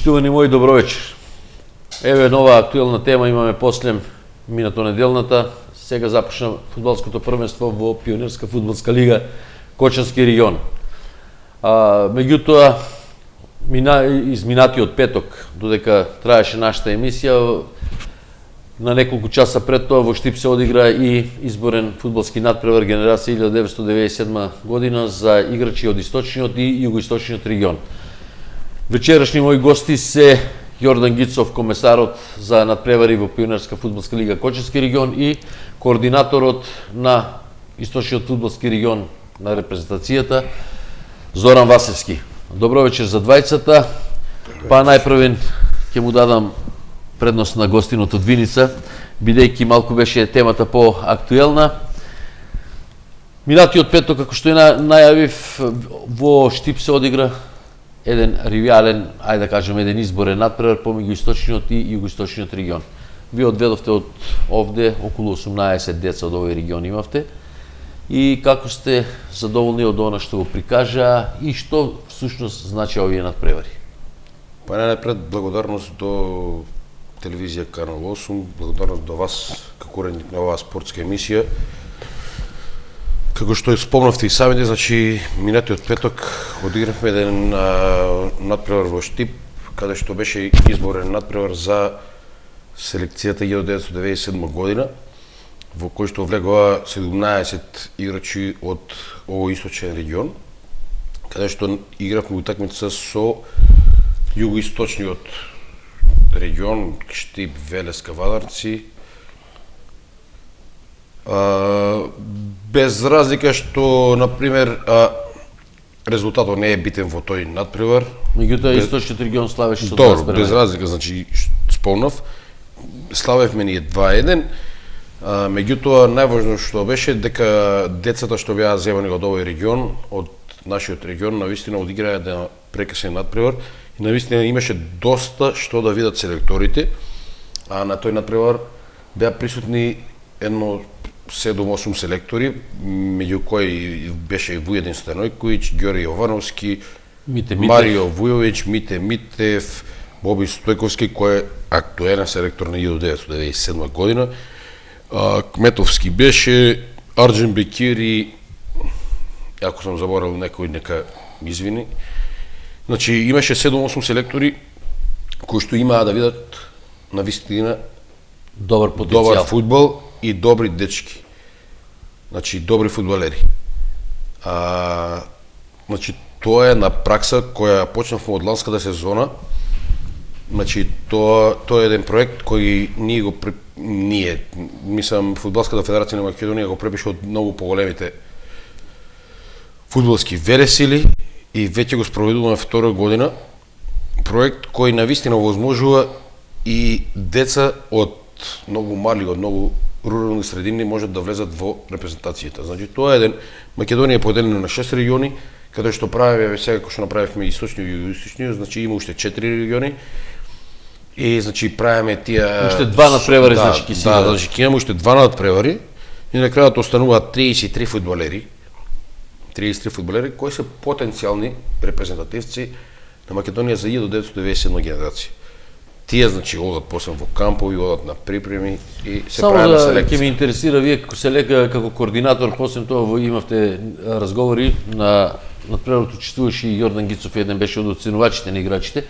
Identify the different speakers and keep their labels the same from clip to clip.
Speaker 1: Почитувани мои, добро вечер. Еве нова актуелна тема имаме после минато неделната. Сега започна фудбалското првенство во Пионерска фудбалска лига Кочански регион. Меѓутоа, изминатиот петок, додека траеше нашата емисија, на неколку часа пред тоа во Штип се одигра и изборен фудбалски надпревар генерација 1997 година за играчи од источниот и југоисточниот регион. Вечерашни мои гости се Јордан Гицов, комесарот за надпревари во Пионерска фудбалска лига Кочански регион и координаторот на источниот фудбалски регион на репрезентацијата Зоран Васевски. Добро вечер за двајцата. Па најпрвен ќе му дадам предност на гостинот од Виница, бидејќи малку беше темата по-актуелна. Минатиот петок, како што најавив, во Штип се одигра еден ривијален, ајде да кажем, еден изборен надпревар помеѓу источниот и југоисточниот регион. Вие одведовте од овде околу 18 деца од овој регион имавте. И како сте задоволни од она што го прикажа и што всушност значи овие надпревари?
Speaker 2: Па најпред благодарност до телевизија Канал 8, благодарност до вас како уредник на оваа спортска емисија. Како што спомнавте и самите, значи минатиот петок одигравме еден надпревар во Штип, каде што беше изборен надпревар за селекцијата 1997 година, во кој што влегоа 17 играчи од овој источен регион, каде што игравме утакмица со југоисточниот регион, Штип, Велес, Кавадарци. Без разлика што, например, резултатот не е битен во тој надпревар.
Speaker 1: Меѓутоа источниот регион славеше со 2-1.
Speaker 2: Добро, без разлика, значи спомнав, славевме ние 2-1. Меѓутоа најважно што беше дека децата што беа земани од овој регион, од нашиот регион, навистина одиграа еден прекрасен надпревар и навистина имаше доста што да видат селекторите, а на тој надпревар беа присутни едно 7-8 селектори, меѓу кои беше Вуједин Станојковиќ, Ѓорѓе Јовановски, Марио Вујовиќ, Мите Митев, Боби Стојковски, кој е актуелен селектор на 1997 година. Кметовски беше, Арџен Бекири, ако сум заборал некој, нека извини. Значи, имаше 7-8 селектори кои што имаа да видат на вистина
Speaker 1: добар потенцијал,
Speaker 2: добар фудбал и добри дечки. Значи, добри фудбалери. Значи, тоа е на пракса која почнавме од ланската сезона. Значи, тоа е еден проект кој мислам, Фудбалската федерација на Македонија го препише од многу поголемите фудбалски велесили и веќе го спроведуваме втора година. Проект кој навистина овозможува и деца од многу мали, од многу рурални средини можат да влезат во репрезентацијата. Значи, тоа е еден, Македонија е поделена на 6 региони, каде што правиме сега како што направивме источниот и југоисточниот, значи има уште 4 региони. И значи правиме тие
Speaker 1: уште 2 надпревари, значи ќе си.
Speaker 2: Да, значи ќе имаме уште 2 надпревари и на крајот остануваат 33 фудбалери. 33 фудбалери кои се потенцијални репрезентативци на Македонија за 1997 генерација. Тие, значи, одат после во кампови, одат на припреми и се прави на селекција.
Speaker 1: Само ќе ме интересира, вие како координатор, после тоа имавте разговори на надпреварот, учествуваше и Јордан Гицов, еден беше од оценувачите на играчите.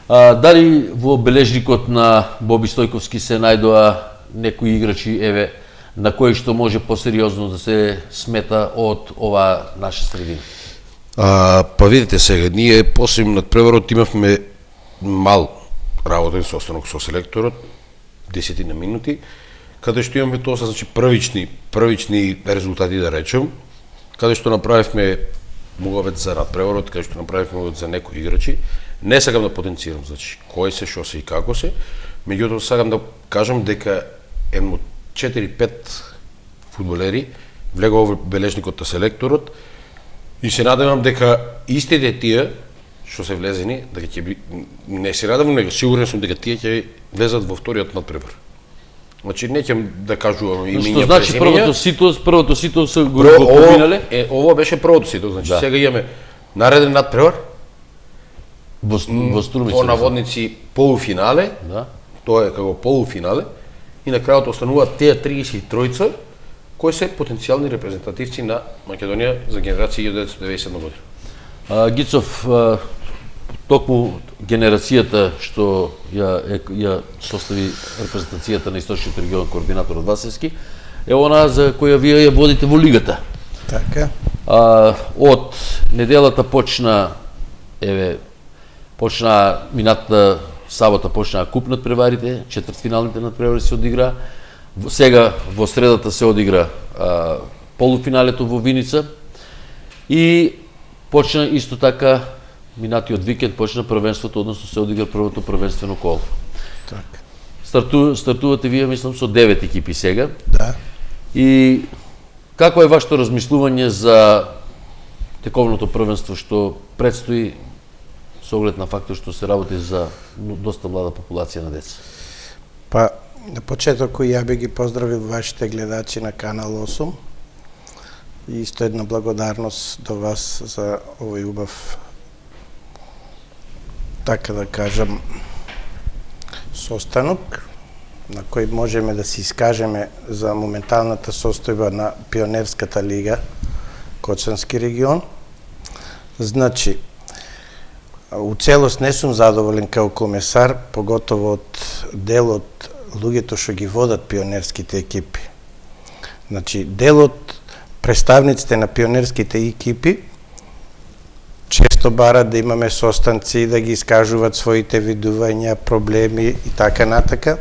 Speaker 1: Дали во бележникот на Боби Стојковски се најдоа некои играчи, еве, на кои што може посериозно да се смета од оваа наша средина?
Speaker 2: Па видите сега, ние после надпреварот имавме мал работен состанок со селекторот, 10 минути, каде што имаме тоа, значи првични резултати, да речем, каде што направивме муавет за надпреварот, каде што направивме муавет за некои играчи. Не сакам да потенцирам, значи, кој се, шо се и како се, меѓутоа сакам да кажам дека едно 4-5 фудбалери влегува во бележникот на селекторот и се надевам дека истите тие што се влезени, дека ќе не се радам, него сигурен сум дека тие ќе влезат во вториот надпревар. Значи не ќе да кажувам имиња.
Speaker 1: Што значи првото сито се го поминале?
Speaker 2: Ова беше првото сито, значи сега имаме нареден надпревар.
Speaker 1: во Струмица.
Speaker 2: Во наводници полуфинале,
Speaker 1: Да.
Speaker 2: тоа е како полуфинале, и на крајот остануваат тие 33 кои се потенцијални репрезентативци на Македонија за генерација 1997 година.
Speaker 1: Гицов, токму генерацијата што ја состави репрезентацијата на Источниот регион, координаторот Васевски, е она за која вие ја водите во лигата.
Speaker 3: Така.
Speaker 1: Од неделата почна минатата сабота почнаа куп надпреварите, четвртфиналните надпревари се одигра. Сега во средата се одигра полуфиналето во Виница и почна исто така минатиот викенд почна првенството, односно се одигра првото првенствено коло.
Speaker 3: Така.
Speaker 1: Стартувате вие, мислам, со 9 екипи сега.
Speaker 3: Да.
Speaker 1: И какво е вашето размислување за тековното првенство што предстои со оглед на фактот што се работи за доста млада популација на деца?
Speaker 3: Па, на почеток ја би ги поздравил вашите гледачи на Канал 8 и исто една благодарност до вас за овој убав, така да кажам, состанок на кој можеме да се искажеме за моменталната состојба на Пионерската лига Кочански регион. Значи, у целост не сум задоволен као комесар, поготово од делот луѓето што ги водат пионерските екипи. Значи, делот представниците на пионерските екипи често барат да имаме состанци, да ги искажуваат своите видувања, проблеми и така натака,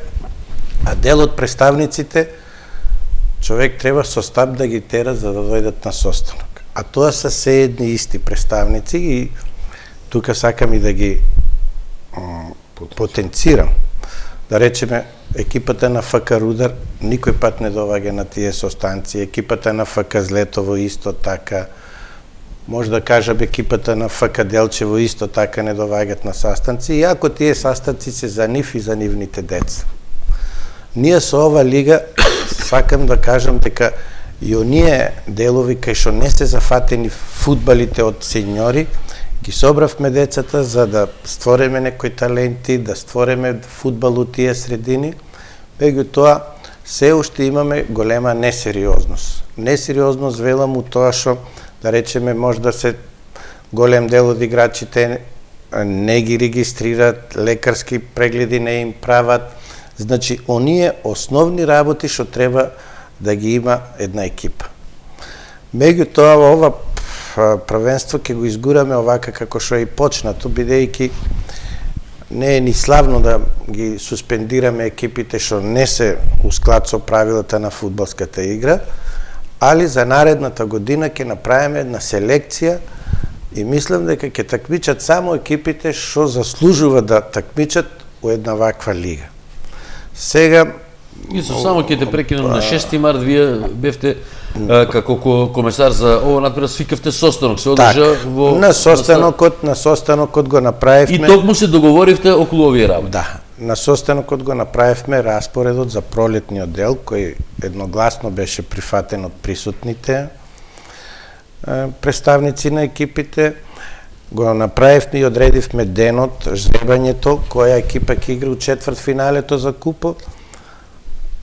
Speaker 3: а делот представниците човек треба со стап да ги тера за да дојдат на состанок. А тоа се се едни исти представници и тука сакам и да ги потенцирам. Да речеме, екипата на ФК Рудар никој пат не доваѓа на тие состанци, екипата на ФК Злетово исто така, може да кажам екипата на ФК Делчево исто така не доваѓат на састанци, иако тие састанци се за нив и за нивните деца. Ние со ова лига сакам да кажам дека и оние делови кај што не се зафатени фудбалите од сеньори, ги собравме децата за да створиме некои таленти, да створиме фудбал у тие средини, меѓутоа се уште имаме голема несериозност. Несериозност велам у тоа што, да речеме, може да се голем дел од играчите не ги регистрираат, лекарски прегледи не им прават. Значи, оние основни работи што треба да ги има една екипа. Меѓутоа, ова првенство ќе го изгураме овака како што е и почнато, бидејќи не е ни славно да ги суспендираме екипите што не се у склад со правилата на фудбалската игра, али за наредната година ќе направиме една селекција и мислам дека ќе такмичат само екипите што заслужува да такмичат у една ваква лига. Сега
Speaker 1: само ќе те прекинам, на 6 март вие бевте како комесар за ово надпред свикавте состанок, се одржа во
Speaker 3: на состанокот го направивме.
Speaker 1: И токму се договоривте околу овие работи.
Speaker 3: Да, на состанокот го направивме распоредот за пролетниот дел кој едногласно беше прифатен од присутните представници на екипите. Го направивме и одредивме денот, жребањето, која екипа ќе игра у четвртфиналето за купот.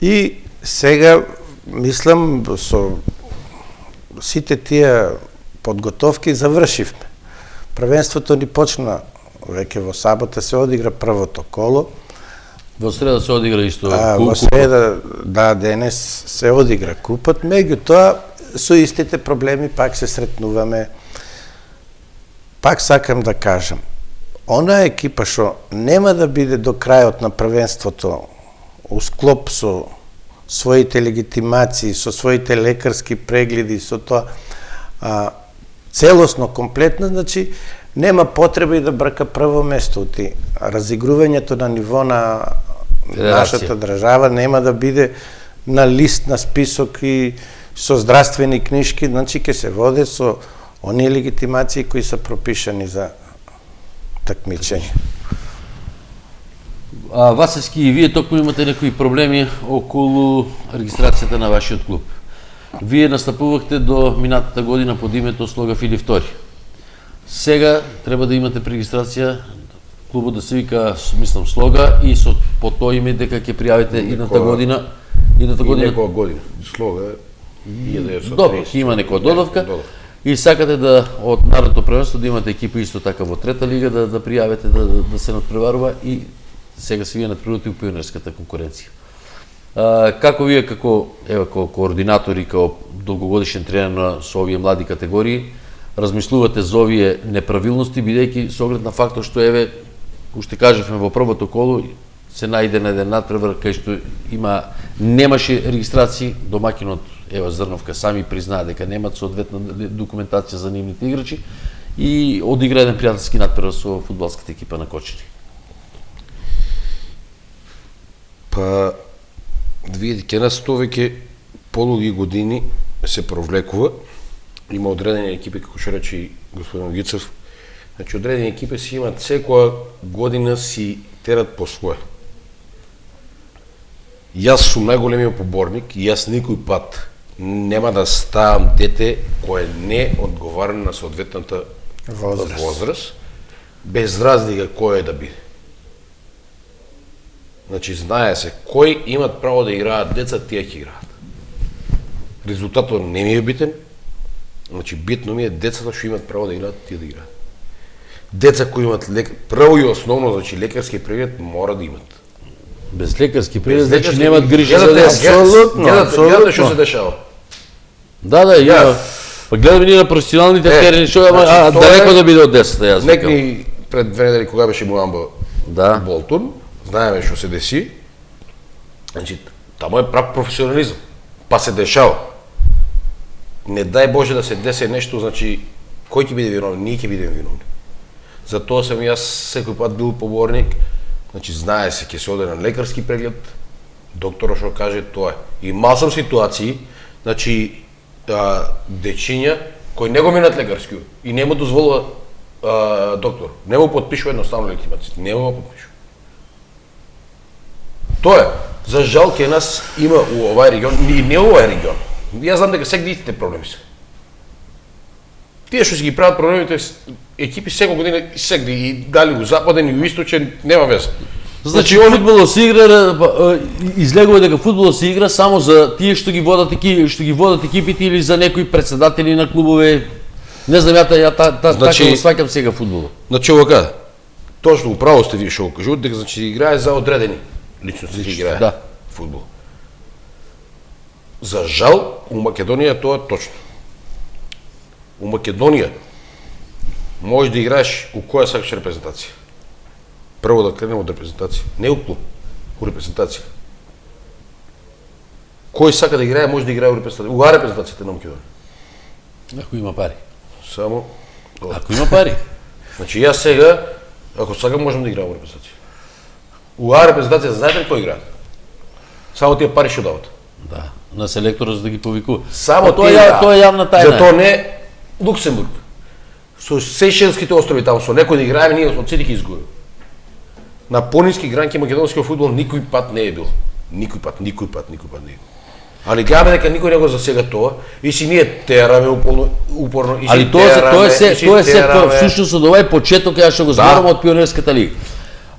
Speaker 3: И сега, мислам, со сите тие подготовки завршивме. Првенството ни почна, веќе во сабота се одигра првото коло.
Speaker 1: Во среда се одигра исто
Speaker 3: купот. Во среда, да, денес се одигра купот, меѓутоа со истите проблеми пак се сретнуваме. Пак сакам да кажам, она екипа што нема да биде до крајот на првенството у склоп со своите легитимации, со своите лекарски прегледи, со тоа целосно, комплетно, значи нема потреба и да брака прво место. Разигрувањето на ниво на нашата држава нема да биде на лист, на список и со здравствени книжки, значи ќе се воде со оние легитимации кои се пропишани за такмичење.
Speaker 1: Васевски, и вие токму имате некои проблеми околу регистрацијата на вашиот клуб. Вие настапувахте до минатата година под името Слога Филип II. Сега треба да имате прегистрација клубот да се вика, мислам, Слога и по тој име дека ќе пријавите идната година. Идната година.
Speaker 2: Некоја година. Слога е 1930.
Speaker 1: Добро, ќе има некоја додавка. И сакате да од наредното првенство да имате екипа исто така во трета лига да пријавите да се надпреварува и сега се вие надпреварувате у пионерската конкуренција. Како вие како координатори, како долгогодишен тренер со овие млади категории, размислувате за овие неправилности, бидејќи со оглед на фактот што уште кажевме во првото коло, се најде на еден надпревар кај што немаше регистрации, домаќинот Зрновка сами признаа дека немат соодветна документација за нивните играчи и одигра еден пријателски надпревар со фудбалската екипа на Кочани.
Speaker 2: Па, видите, ке нас тоа веќе полуги години се провлекува. Има одредени екипи, како што рече и господин Гицев. Значи, одредени екипи си имат секоја година си терат по своје. Јас сум најголемиот поборник и јас никој пат нема да ставам дете кое не одговара на соодветната возраст, без разлика кој е да биде. Значи, знае се кои имат право да играат деца, тие ќе играат. Резултатот не ми е битен, значи битно ми е децата што имат право да играат, тие да играат. Деца кои имат прво и основно, значи лекарски преглед мора да имат.
Speaker 1: Без лекарски преглед, значи немат грижа за деца.
Speaker 2: Гледате што се дешава.
Speaker 1: Да, има. Па гледаме ние на професионалните терени, што далеко да биде од децата, јас викам.
Speaker 2: Некни пред 2 недели кога беше Муамба Болтон, знаеме што се деси. Значи, тамо е прав професионализам. Па се дешава. Не дај Боже да се десе нешто, значи, кој ќе биде виновен? Ние ќе бидеме виновни. Затоа сам јас секој пат бил поборник, значи, знае се, ќе се оде на лекарски преглед, докторот што каже, тоа е. Имал сум ситуации, значи, дечиња кои не го минат лекарски и не му дозволува доктор. Не му подпишува едноставно легитимација. Не му подпишува. Тоа е. За жал ке нас има у овај регион, и не у овај регион. Јас знам дека секој истите проблеми се. Тие што си ги прават проблемите екипи секој година секој и дали у западен и у источен нема веза.
Speaker 1: Значи фудбалот се игра, излегува дека фудбалот се игра само за тие што ги водат екипите или за некои претседатели на клубове. Не знам, така го сваќам сега фудбалот.
Speaker 2: Значи овака, точно управо сте вие што го кажувате, дека значи играе за одредени личности играе фудбал. За жал, у Македонија тоа е точно. У Македонија можеш да играеш у која сакаш репрезентација. Прво да кренем од репрезентација, не у клуб, у репрезентација. Кој сака да играе, може да играе у репрезентација. У репрезентацијата на Македонија.
Speaker 1: Ако има пари.
Speaker 2: Само.
Speaker 1: Ако има пари.
Speaker 2: Значи јас сега, ако сакам, можам да играам у репрезентација. У репрезентација знаете ли кој играат? Само тие пари што дават.
Speaker 1: Да, на селекторот за да ги повикува.
Speaker 2: Само
Speaker 1: тоа е јавна тајна.
Speaker 2: Затоа не Луксембург. Со Сејшелските острови таму со некој да играеме, ние од сите ги изгубиме. На пониски гранки македонскиот фудбал никој пат не е бил. Никој пат не е бил. Али гледаме дека никој не го засега тоа и си ние тераме упорно и си тераме.
Speaker 1: Али тоа е се всушност од овај почеток ја што го зборувам од пионерската лига.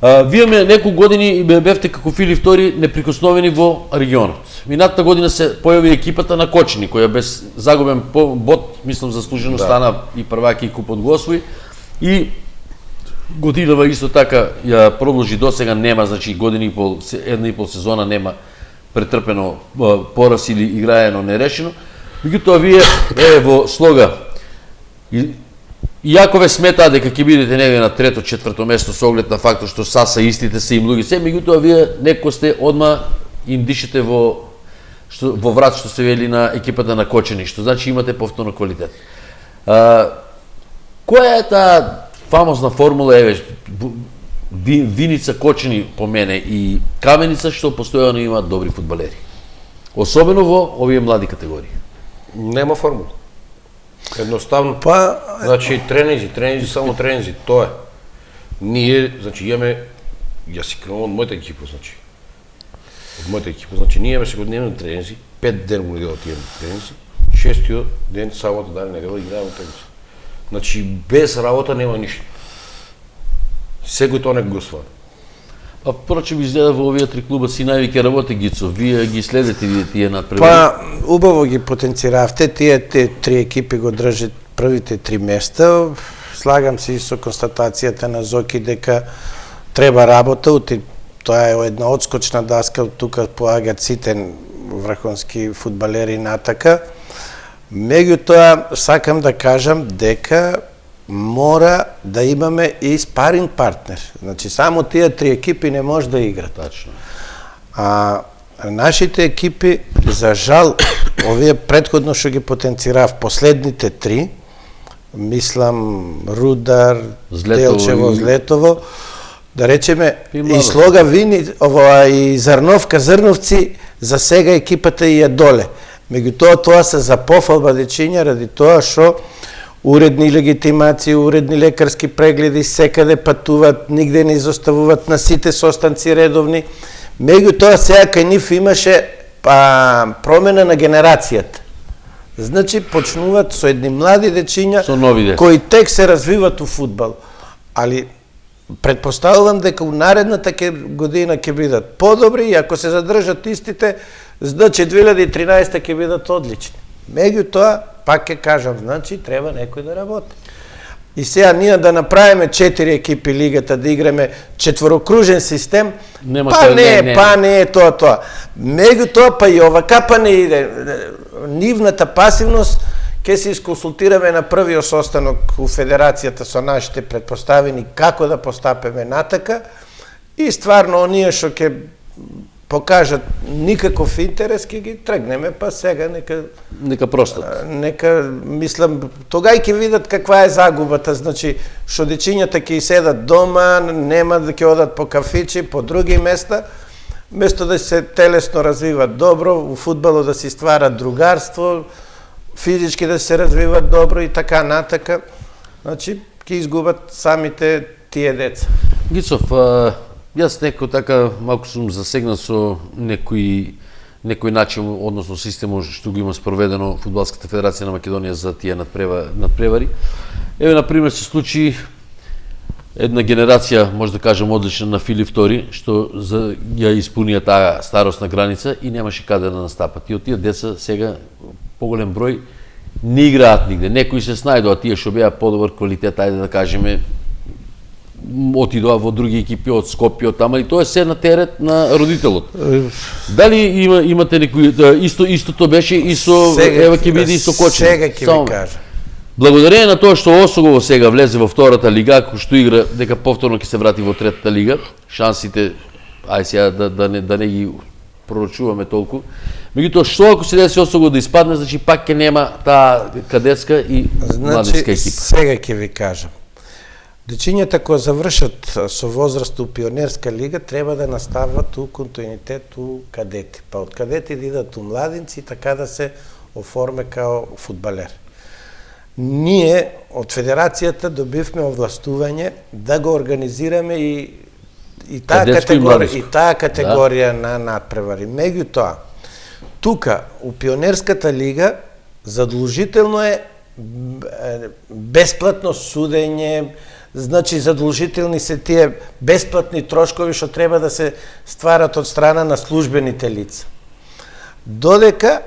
Speaker 1: Вие неколку години бевте како Филип II неприкосновени во регионот. Минатата година се појави екипата на Кочани, која без загубен бод, мислам заслужено стана и првак и купот го освои. И годинава исто така ја продолжи досега, нема, значи една и пол сезона нема претрпено пораз или играено нерешено. Меѓутоа вие во Слога иако ве сметаа дека ќе бидете негде на трето, четврто место со оглед на фактот што са истите се им луѓе се, меѓутоа вие некој сте одма им дишете во врат што се вели на екипата на Кочани, што значи имате повторно квалитет. Која е таа фамозна формула, Виница, Кочани по мене и Каменица што постојано имаат добри фудбалери? Особено во овие млади категории.
Speaker 2: Нема формула. Едноставно, значи тренинзи, само тренинзи, тоа е. Ние, значи, имаме, јас си кренувам од мојата екипа, ние имаме секојдневни тренинзи, 5 ден во неделата имаме тренинзи, 6-тиот ден, сабота, дали недела, играеме тренинзи. Значи, без работа нема ништо. Секој тоа не го свари.
Speaker 1: А впрочем, изгледа во овие три клуба си највеќе работи, Гицо. Вие ги следите тие надпревари?
Speaker 3: Па, убаво ги потенциравте, тие три екипи го држат првите три места. Слагам се и со констатацијата на Зоки дека треба работа, тоа е една одскочна даска, тука поагат сите врховски фудбалери натака. Меѓутоа, сакам да кажам дека мора да имаме и спаринг партнер. Значи, само тие три екипи не може да играт.
Speaker 1: Тачно.
Speaker 3: А нашите екипи, за жал, овие предходно што ги потенцирав, последните три, мислам Рудар, Делчево, Злетово, да речеме, и Слога Вини, и Зрновка, Зрновци, за сега екипата и е доле. Меѓутоа, тоа се за пофалба дечиња, ради тоа што уредни легитимации, уредни лекарски прегледи, секаде патуваат, нигде не изоставуваат, на сите состанци редовни. Меѓутоа, сега кај нив имаше промена на генерацијата. Значи, почнуваат со едни млади дечиња, кои тек се развиват у фудбал. Али, предпоставувам дека у наредната година ќе бидат подобри и ако се задржат истите, значи 2013 ќе бидат одлични. Меѓутоа, пак ќе кажам, значи треба некој да работи. И сега ние да направиме 4 екипи лигата, да играме четворокружен систем, па не е тоа. Меѓутоа, па и овака па не иде. Нивната пасивност ќе се исконсултираме на првиот состанок у Федерацијата со нашите предпоставени како да постапеме натака и стварно оние што ќе покажат никаков интерес, ќе ги тргнеме, па сега
Speaker 1: нека простат.
Speaker 3: Мислам, тогај ќе видат каква е загубата, значи, што дечињата ќе седат дома, нема да ќе одат по кафичи, по други места, место да се телесно развиват добро, у фудбалот да се ствара другарство, физички да се развиват добро и така натака, значи, ќе изгубат самите тие деца.
Speaker 1: Гицов, јас некој така малку сум засегнат со некој начин, односно системот што го има спроведено Фудбалската федерација на Македонија за тие надпревари. Еве, например, се случи една генерација, може да кажем, одлична на Филип II, што ја испунија таа старосна граница и немаше каде да настапат. И од тие деца сега поголем број не играат нигде. Некои се снајдоа, тие што беа подобар квалитет, ајде да кажеме, отидоа во други екипи од Скопје, од тама, и тоа е се на терет на родителот. Дали имате некои, истото беше и со, ева ќе биде и со Кочин?
Speaker 3: Сега ќе ви кажа.
Speaker 1: Благодарение на тоа што Осогово сега влезе во втората лига, што игра, дека повторно ќе се врати во третата лига, шансите, ај сега да не ги пророчуваме толку. Меѓутоа, што ако се деси Осогово да испадне, значи пак ќе нема таа кадетска и младинска екипа.
Speaker 3: Сега ќе ви кажам. Дечињата кои завршат со возраст у пионерска лига треба да настават у континуитет у кадети. Па од кадети да идат у младинци и така да се оформе као фудбалер. Ние од Федерацијата добивме овластување да го организираме и таа категорија на надпревари. Меѓутоа, тука у пионерската лига задолжително е бесплатно судење, значи задолжителни се тие бесплатни трошкови што треба да се стварат од страна на службените лица. Додека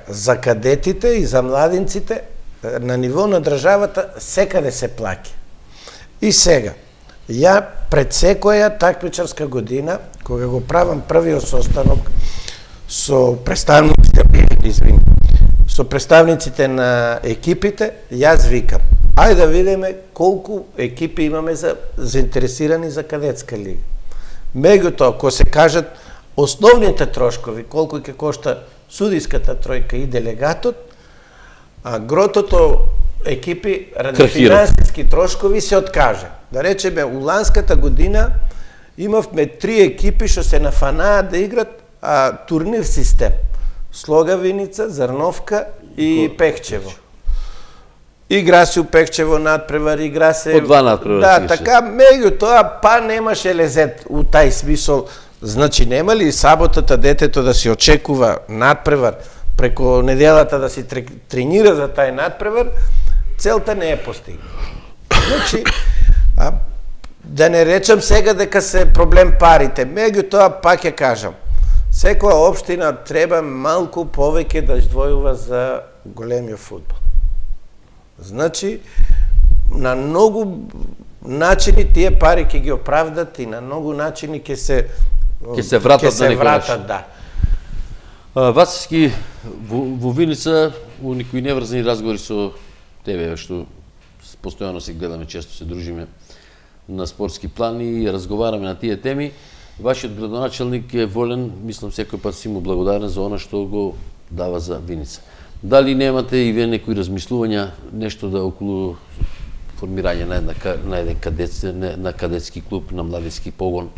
Speaker 3: за кадетите и за младинците на ниво на државата секаде се плаќа. И сега, ја пред секоја такмичарска година, кога го правам првиот состанок со представниците на екипите, јас викам, ајде да видиме колку екипи имаме заинтересирани за кадетска лига. Меѓутоа, кога се кажат основните трошкови, колку ќе кошта судиската тројка и делегатот, а гротото екипи ради финансиски трошкови се откаже. Да речеме, у ланската година имавме 3 екипи што се нафанаа да играт турнир систем. Слога Виница, Зрновка и Пехчево. Игра се у Пехчево надпревар, игра се...
Speaker 1: По 2 надпревар.
Speaker 3: Да, така, меѓутоа, па немаше лезет у тај смисол. Значи, нема ли саботата детето да се очекува надпревар, преку неделата да се тренира за тај надпревар, целта не е постигната. Значи, Да не речам сега дека се проблем парите, меѓутоа пак ќе кажам, секоја општина треба малку повеќе да издвојува за големиот фудбал. Значи, на многу начини тие пари ќе ги оправдат и на многу начини ќе се
Speaker 1: вратат на некој начин.
Speaker 3: Да.
Speaker 1: Василски, во Виница, у некои неврзани разговори со тебе, што постојано се гледаме, често се дружиме на спортски план и разговараме на тие теми. Вашиот градоначелник е волен, мислам секој пат си му благодарен за она што го дава за Виница. Дали немате и вие некои размислувања, нешто да околу формирање на еден на кадетски клуб, на младински погон,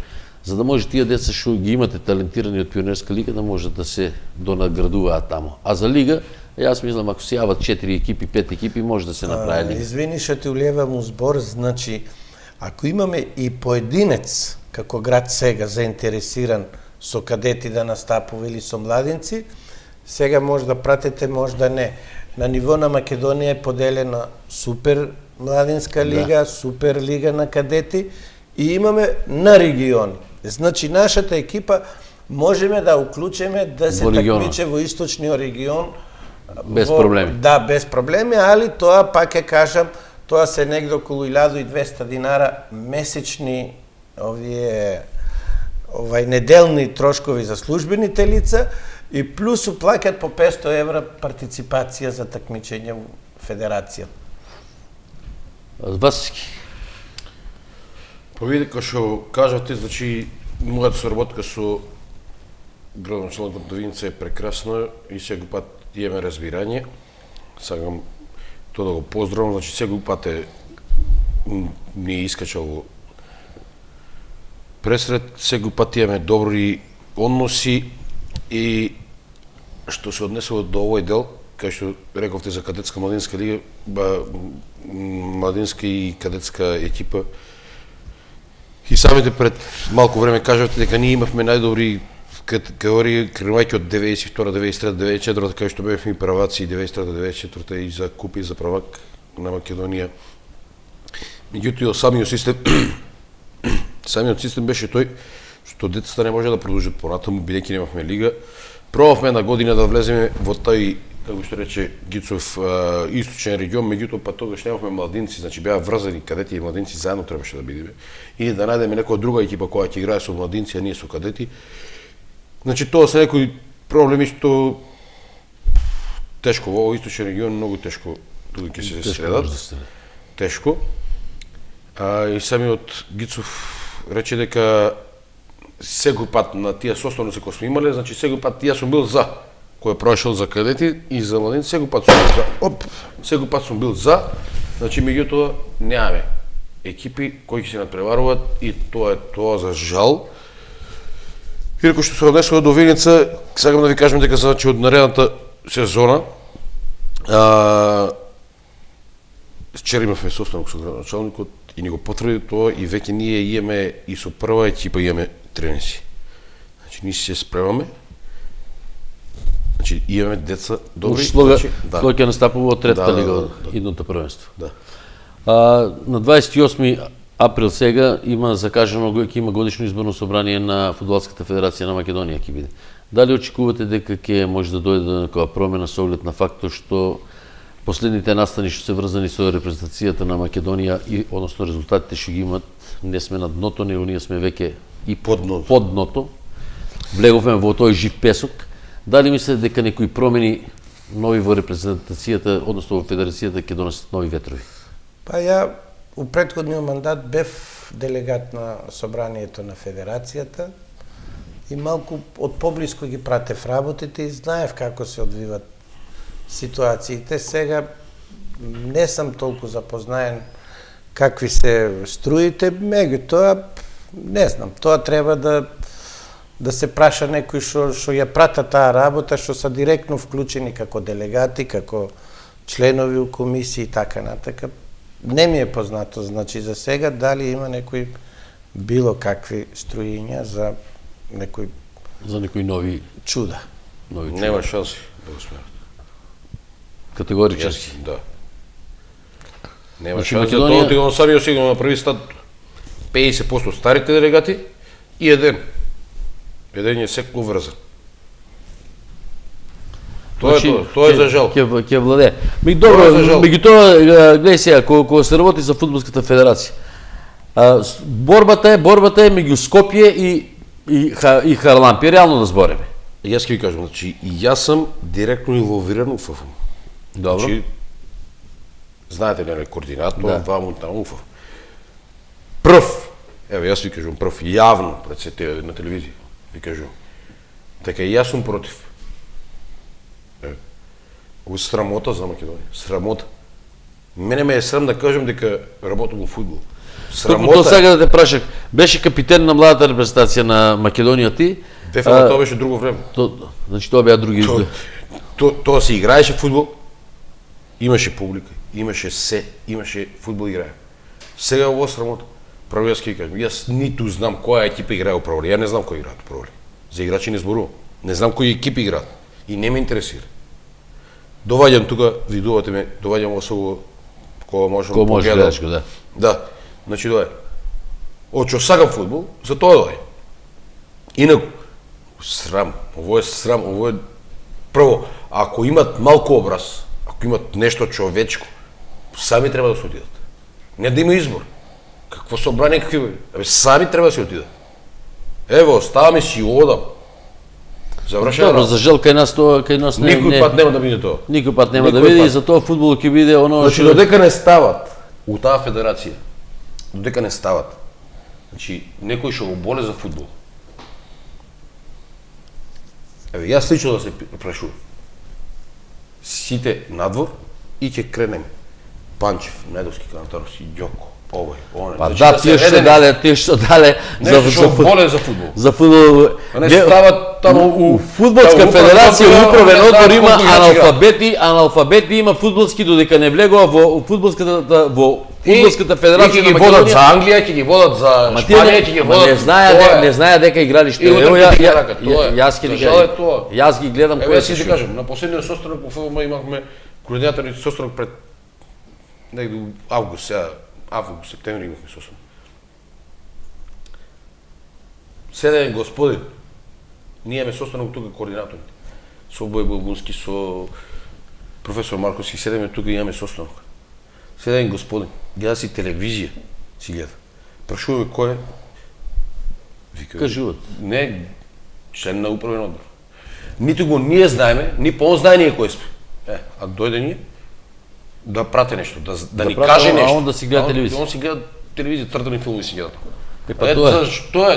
Speaker 1: за да може тие деца што ги имате талентирани од пионерска лига да можат да се донаградуваат тамо. А за лига, јас мислам ако се јават 4 екипи, 5 екипи, може да се направи лига.
Speaker 3: Извини што ти улевам у збор, значи ако имаме и поединец како град сега заинтересиран со кадети да настапува или со младинци, сега може да пратите, може да не. На ниво на Македонија е поделена супер младинска лига, супер лига на кадети и имаме на региони. Значи нашата екипа можеме да уклучиме да се такмиче во источниот регион
Speaker 1: без проблеми.
Speaker 3: Да, без проблеми, али тоа пак ќе кажам, тоа се негде околу 1200 динара месечни неделни трошкови за службените лица и плюс уплаќат по 500 евра партиципација за такмичење во федерација.
Speaker 1: Василски.
Speaker 2: Па види, како што кажавте, значи, мојата соработка со градоначелникот на Виница е прекрасна и секој пат имаме разбирање. Сакам тоа да го поздравам, значи секој пат ми е искачал во пресред, секој пат имаме добри односи и што се однесува до овој дел, кај што рековте за кадетска младинска лига, младинска и кадетска екипа, и самите пред малку време кажавте дека ние имавме најдобри категории, кренувајќи од 92, 93, 94, кај што бевме и праваци 93, 94 и за купи и за правак на Македонија. Меѓутоа самиот систем беше тој што децата не може да продолжат понатаму бидејќи немавме лига. Пробавме една година да влеземе во тај, како што рече Гицов, источен регион, меѓутоа па тогаш немавме младинци, значи беа врзани кадети и младинци заедно требаше да бидеме. Или да најдеме некоја друга екипа која ќе играе со младинци, а ние со кадети. Значи тоа се некои проблеми што тешко во овој источен регион, многу тешко тука ќе се средат. Тешко. И самиот Гицов рече дека секој пат на тие составници кои сме имале, значи секој пат јас сум бил за кој прошел за кадети и за младинци, секој пат сум бил за. Секој пат сум бил за, значи меѓутоа немаме екипи кои ќе се надпреваруваат и тоа е тоа за жал. И реко што се однесува до Виница, сакам да ви кажам дека значи од наредната сезона вчера имавме состанок со градоначалникот и ни го потврди тоа и веќе ние имаме и со прва екипа имаме тренинзи. Значи ние се спремаме. Значи имаме деца добри.
Speaker 1: Слога ќе настапува од третата лига идното првенство.
Speaker 2: Да.
Speaker 1: На 28 април сега има закажано ќе има годишно изборно собрание на Фудбалската федерација на Македонија ќе биде. Дали очекувате дека ќе може да дојде до некоја промена со оглед на фактот што последните настани што се врзани со репрезентацијата на Македонија и односно резултатите што ги имат, не сме на дното, него ние сме веќе и под дното. Влеговме во тој жив песок. Дали мислите дека некои промени нови во репрезентацијата, односно во федерацијата ќе донесат нови ветрови?
Speaker 3: Па ја у претходниот мандат бев делегат на собранието на федерацијата и малку од поблиску ги пратев работите и знаев како се одвиват ситуациите. Сега не сум толку запознаен какви се струите, меѓутоа не знам, тоа треба да се праша некои што ја прата таа работа, што се директно вклучени како делегати, како членови у комисии и така натака. Не ми е познато, значи за сега дали има некои било какви струиња за некои
Speaker 1: нови
Speaker 3: чуда.
Speaker 2: Нема шанси да го сменат.
Speaker 1: Категорички.
Speaker 2: Да. Нема шанси. Тоа ти го самиот сигурно на први стат 50% старите делегати и еден. Еден е секој врзан. Тоа е за жал.
Speaker 1: Ќе владе. Добро, меѓутоа, гледај сега, кога се работи за фудбалската федерација, борбата е меѓу Скопје и Харлампи, реално да збореме.
Speaker 2: Јас ќе ви кажам, значи, јас сум директно инволвиран у ФФ.
Speaker 1: Добро.
Speaker 2: Значи, знаете, нели, координатор,
Speaker 1: Да.
Speaker 2: ваму таму у ФФ. Прв, еве, јас ви кажувам прв, јавно пред сите на телевизија, ви кажувам, дека јас сум против. Ovo je sramota za Makedoniju, sramota. Мене ме е срам да кажам дека работам во фудбал.
Speaker 1: Тоа сега да те прашах, беше капитен на младата репрезентација на Македонија ти?
Speaker 2: Дефинитивно тоа беше друго време.
Speaker 1: Значи тоа беа други.
Speaker 2: Тоа се играеше фудбал, имаше публика, имаше фудбал играе. Сега ово срамота. Право јас ќе кажам, јас ниту знам која екипа играе во Провали, ја не знам кој играат во Провали. За играчи не зборувам. Не знам кои екипи играат и не ме интересира. Доваѓам тука, видувате ме, доваѓам особо кога можам
Speaker 1: Кој може гледачко, да.
Speaker 2: Да. Значи доаѓа. Очо сакам фудбал, за тоа доаѓа. Инаку срам, ово е срам, ово е прво, ако имат малку образ, ако имат нешто човечко, сами треба да се отидат. Не да има избор. Какво собрание какви? Сами треба да се отидат. Ево, оставаме си одам. Завршена.
Speaker 1: Добро, за жал кај нас не.
Speaker 2: Никој пат нема да биде тоа.
Speaker 1: Никој пат нема да биде и затоа фудбалот ќе биде оно
Speaker 2: Значи додека не стават у таа федерација, додека не стават. Значи некој што го боле за фудбал. Еве јас лично да се прашувам. Сите надвор и ќе кренеме. Панчев, Недовски, Канатаровски, Ѓоко, овој, оној.
Speaker 1: Па да, тие што дале
Speaker 2: за боле за фудбал.
Speaker 1: За фудбал.
Speaker 2: Не стават таму
Speaker 1: у фудбалска федерација управен одбор има аналфабети има фудбалски додека не влегува во фудбалската федерација
Speaker 2: на Македонија. Ќе ги водат за Англија, ќе ги водат за Шпанија, ќе ги водат.
Speaker 1: Не знае дека игралиште.
Speaker 2: Ево
Speaker 1: јас ги гледам
Speaker 2: кој се ќе кажам, на последниот состанок во ФВМ имавме координаторни состанок пред негде август, септември имавме состанок. Седен господин, ние имаме состанок тука координаторите. Со Бој Бълбунски, со професор Марковски, седеме тука и имаме состанок. Седен господин, гледа си телевизија, си гледа. Прашуваме кој е? Вика,
Speaker 1: кажуват.
Speaker 2: Не, член на управен одбор. Ниту го ние знаеме, ни по он знае ние кој сме. А дојде ние да прате нешто, да ни каже нешто.
Speaker 1: А он да си гледа телевизија.
Speaker 2: Он си гледа телевизија, тртани филми си гледа.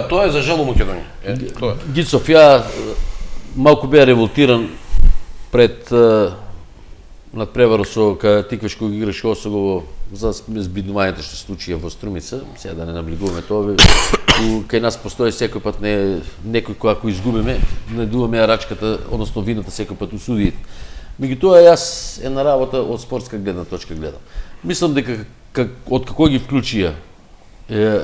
Speaker 1: Тоа
Speaker 2: е за жал у Македонија.
Speaker 1: Гицов, ја малку беа револтиран пред надпреварот со Тиквеш кога играше Осогово за збиднувањето што се случија во Струмица. Сега да не наблигуваме тоа. Кај нас постои секој пат некој кој ако изгубиме, не дуваме рачката, односно вината секој пат у судиите. Меѓутоа јас една работа од спортска гледна точка гледам. Мислам дека од како ги вклучија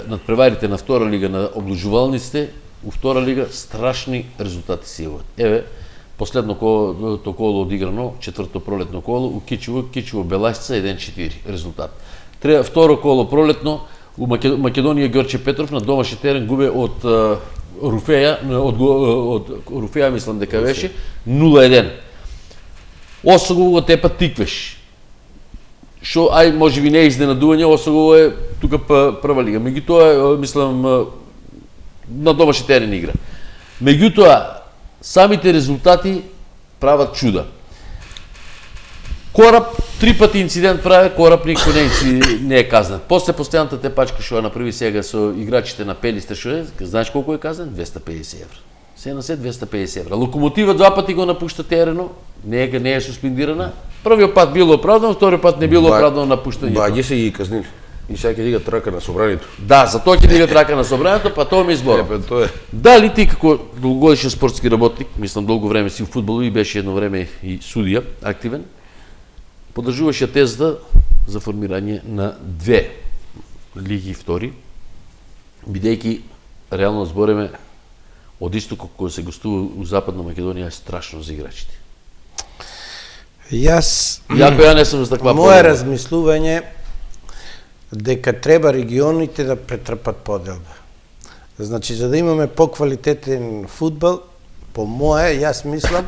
Speaker 1: надпреварите на втора лига на обложувалниците, у втора лига страшни резултати се јавуваат. Еве, последно коло одиграно, четврто пролетно коло, у Кичево Белашица 1-4 резултат. Второ коло пролетно, у Македонија Ѓорче Петров на домашен терен губе од Руфеја, мислам дека беше, 0-1. Осогово го тепа Тиквеш. Што можеби не е изненадување, Осогово е тука прва лига. Меѓутоа, мислам, на домашен терен игра. Меѓутоа, самите резултати прават чуда. Кораб, 3 пати инцидент прави, Кораб никој не е казнен. После постојаната тепачка што ја направи сега со играчите на Пелистер, што е, знаеш колку е казнен? 250 евра. Се на се 250 евра. Локомотива 2 пати го напушта терено, не е суспендирана. Првиот пат било оправдано, вториот пат не било оправдано напуштањето.
Speaker 2: Баѓи се ги казнили. И сега ќе дигат трака на собранието.
Speaker 1: Да, за тоа ќе дигат трака на собранието, па тоа ми избор. Дали ти како долгогодишен спортски работник, мислам долго време си у фудбалот и беше едно време и судија, активен, поддржуваше тезата за формирање на 2 лиги втори, бидејќи реално збореме од истокот кој се гостува у Западна Македонија е страшно за играчите.
Speaker 3: Јас
Speaker 1: не сум за таква
Speaker 3: мое размислување дека треба регионите да претрпат поделба. Значи, за да имаме поквалитетен фудбал, по мое, јас мислам,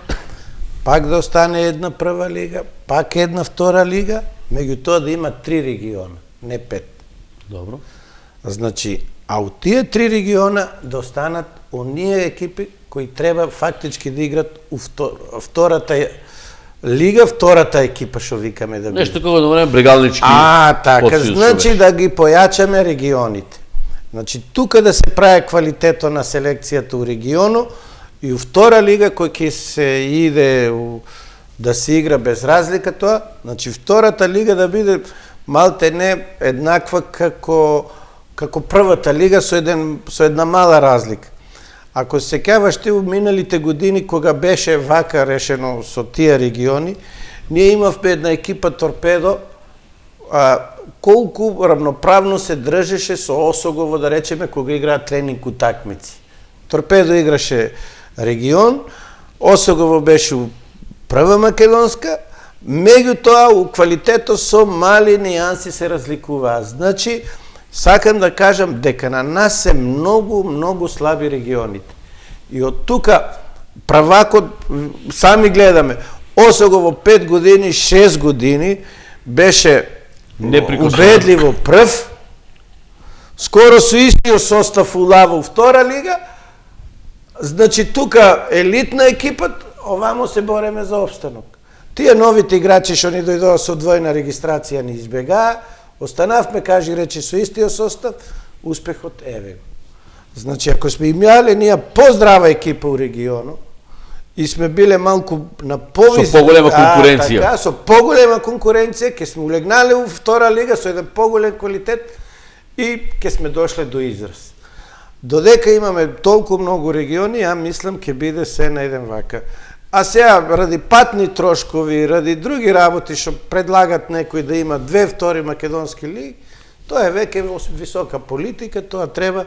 Speaker 3: пак да остане една прва лига, пак една втора лига, меѓутоа да има 3 региона, не 5.
Speaker 1: Добро.
Speaker 3: Значи, а у тие 3 региона да останат оние екипи кои треба фактички да играт у втората лига, втората екипа, што викаме да биде.
Speaker 1: Нешто како да време брегалнички.
Speaker 3: Така, значи да ги појачаме регионите. Значи, тука да се прави квалитето на селекцијата у региону и у втора лига кој ќе се иде да се игра без разлика тоа, значи втората лига да биде малте не еднаква како првата лига со една мала разлика. Ако се сеќаваш ти у миналите години кога беше вака решено со тие региони, ние имавме една екипа Торпедо, колку равноправно се држеше со Осогово, да речеме, кога играат тренинг утакмици. Торпедо играше регион, Осогово беше у прва македонска, меѓутоа у квалитето со мали нијанси се разликуваа. Значи, сакам да кажам дека на нас се многу слаби регионите. И од тука правакот, сами гледаме, Осогово 5 години, 6 години беше убедливо прв, скоро со истиот состав улава у втора лига, значи тука елитна екипат, овамо се бореме за опстанок. Тие новите играчи што ни дојдоа со двојна регистрација ни избегаа, останавме, кажи речи, со истиот состав, успехот еве. Значи, ако сме имале ние поздрава екипа у региону и сме биле малку на повис...
Speaker 1: Со поголема конкуренција.
Speaker 3: Така, со поголема конкуренција, ке сме улегнале у втора лига со еден поголем квалитет и ке сме дошле до израз. Додека имаме толку многу региони, ја мислам ке биде се на еден вака. А сега, ради патни трошкови, ради други работи што предлагат некои да има 2 втори македонски лиги, тоа е веќе висока политика, тоа треба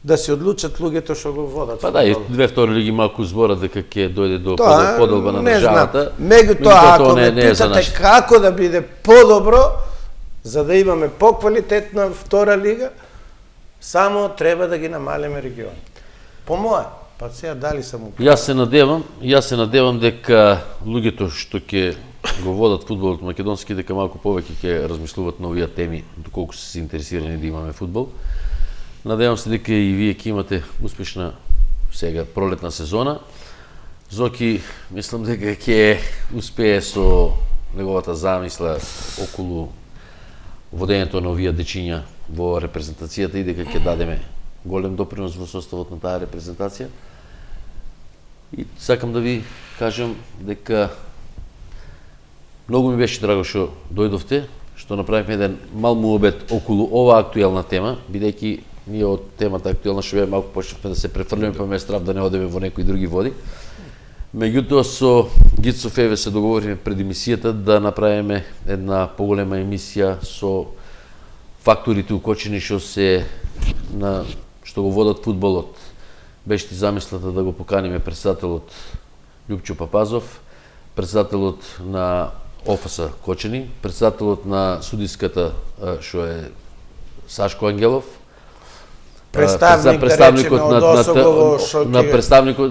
Speaker 3: да се одлучат луѓето што го водат.
Speaker 1: Па да, и 2 втори лиги малку зборат дека ќе дојде до поделба на државата.
Speaker 3: Меѓутоа, ако ме питате како да биде подобро, за да имаме поквалитетна втора лига, само треба да ги намалиме регионите. По моја. Па сега дали сам
Speaker 1: Јас се надевам дека луѓето што ќе го водат фудбалот македонски дека малку повеќе ќе размислуваат на овие теми, доколку се интересирани да имаме фудбал. Надевам се дека и вие ќе имате успешна сега пролетна сезона. Зоки, мислам дека ќе успее со неговата замисла околу водењето на овие дечиња во репрезентацијата и дека ќе дадеме голем допринос во составот на таа репрезентација. И сакам да ви кажам дека многу ми беше драго што дојдовте, што направивме еден мал муабет околу оваа актуелна тема, бидејќи ние од темата актуелна што бе малку почнавме да се префрлиме, па ме страв да не одеме во некои други води. Меѓутоа со Гицо Феве се договориме пред емисијата да направиме една поголема емисија со факторите укочени што го водат фудбалот. Беше ти замислата да го поканиме председателот Љупчо Папазов, председателот на ОФС Кочени, председателот на судиската што е Сашко Ангелов, представникот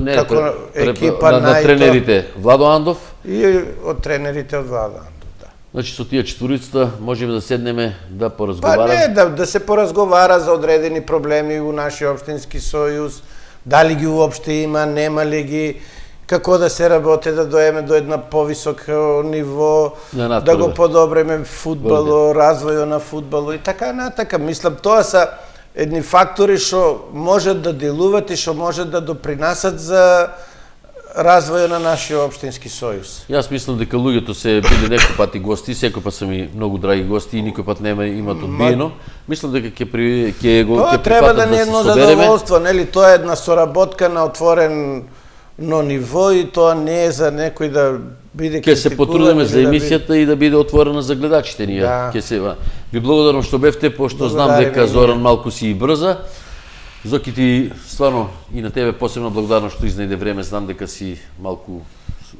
Speaker 1: на тренерите Владо Андов
Speaker 3: и од тренерите од Владо Андов, да.
Speaker 1: Значи со тие четворицата можеме да седнеме да поразговараме.
Speaker 3: Па не, да се поразговара за одредени проблеми у нашиот општински сојуз, дали ги уопште има, нема ли ги, како да се работи, да доеме до една повисоко ниво, да го подобриме фудбало, развојот на фудбало и така натака. Мислам, тоа се едни фактори што можат да делуват и што можат да допринасат за развојот на нашиот општински сојуз.
Speaker 1: Јас мислам дека луѓето се биле некој пат и гости, секој пат се ми многу драги гости и никој пат имат одбиено. Мислам дека ќе го
Speaker 3: треба да не е едно задоволство, нели? Тоа е една соработка на отворено ниво и тоа не е за некој да биде
Speaker 1: критикуван. Ќе се потрудиме за емисијата и да биде отворена за гледачите ние. Ви благодарам што бевте, пошто знам дека Зоран малку си и брза. Зоки, ти стварно и на тебе посебно благодарам што изнајде време, знам дека си малку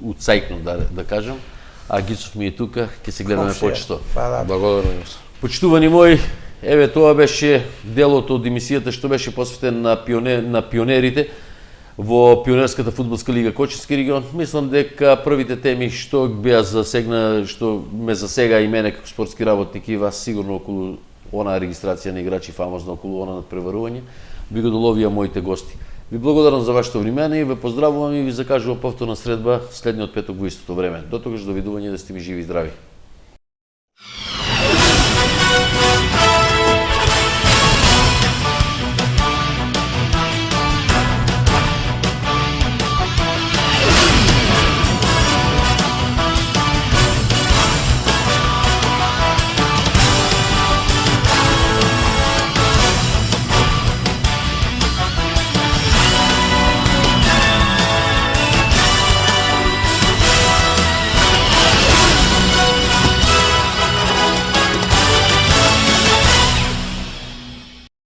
Speaker 1: уцајкнат, да кажам. А Гицов ми е тука, ќе се гледаме почесто.
Speaker 2: Благодарам.
Speaker 1: Почитувани мои, Еве, тоа беше делот од емисијата што беше посветен на пионерите во Пионерската фудбалска лига Кочевски регион. Мислам дека првите теми што беа што ме засега и мене како спортски работник и вас сигурно околу онаа регистрација на играчи, фамозно околу она надпреварување, би го доловија моите гости. Ви благодарам за вашето внимание и ве поздравувам и ви закажувам повторна средба следниот петок во истото време. До тогаш, довидување, да сте ми живи и здрави.